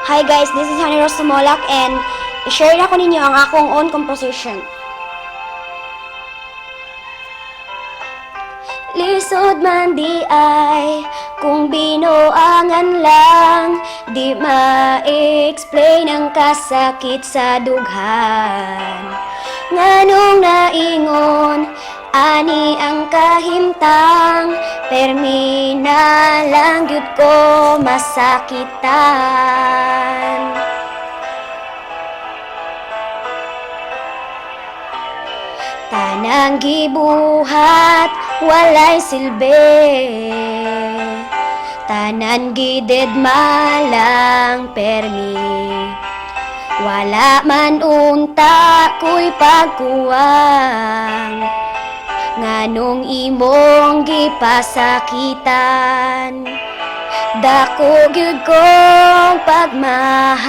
Hi guys, this is Honey Rose Sumolak and i-share na ko ninyo ang akong own composition. Lisod man di ay kung binuangan lang, di ma-explain ang kasakit sa dughan. Nganong naingon, ani ang kahimtang, permi na lang gyud ko masakitan. Tanang gibuhat, walay silbi, tanan gidedma lang permi. Wala man unta ko'y pagkuwang, nganong imong gipasakitan. Dako gyud kong pagmahay,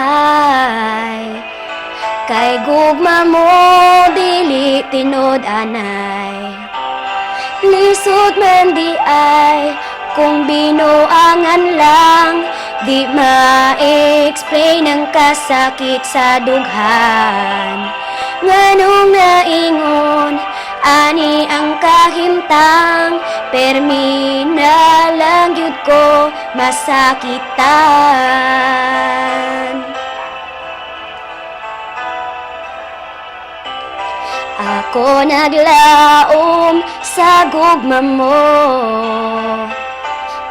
kay gugma mo dili tinod anay. Lisod man di ay kung binuangan lang, di ma-explain ang kasakit sa dughan. Nganong naingon, ani ang kahimtang, permi na lang gyud ko masakitan. Ako naglaom sa gugma mo,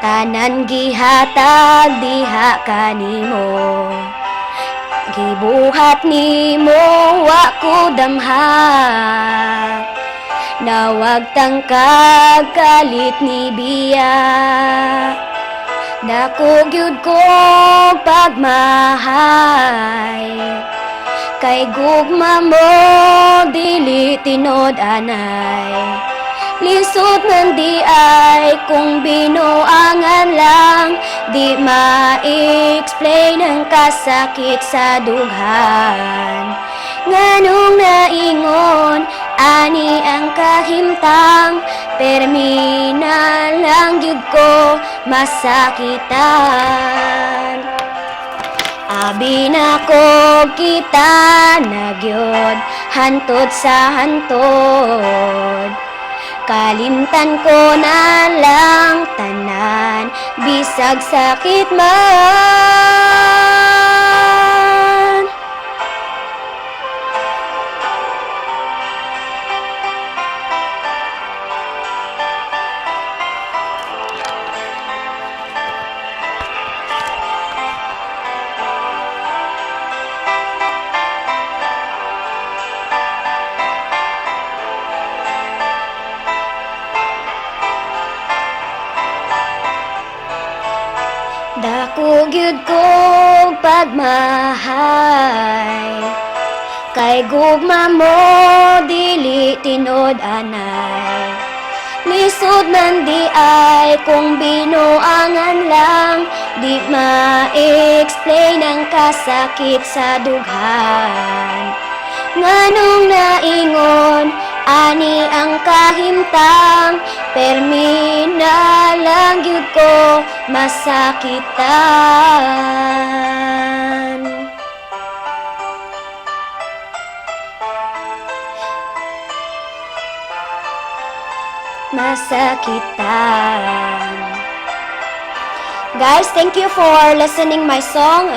tanan gihatag diha kanimo. Gibuhat nimo wa ko damha, nawag tangkag kalit ni biya. Dako gyud ko pagmahay, kay gugma mo dili tinod anay. Lisod man di ay kung binuangan lang, di ma-explain ang kasakit sa dughan. Nganong naingon, ani ang kahimtang, permi na lang gyud ko masakitan. Abi na ko kita nagyod, hantod sa hantod. Kalimtan ko na lang tanan, bisag sakit man. Dako gyud ko pagmahay, kay gugma mo dili tinod anay. Lisod man di ay kung binuangan lang, di ma-explain ang kasakit sa dughan. Nganong naingon, ani ang kahimtang, permi na lang gyud ko masakitan. Masakitan. Guys, thank you for listening my song.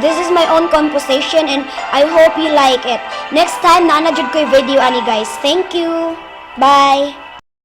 This is my own composition and I hope you like it. Next time, nanajud ko yung video ani guys. Thank you. Bye.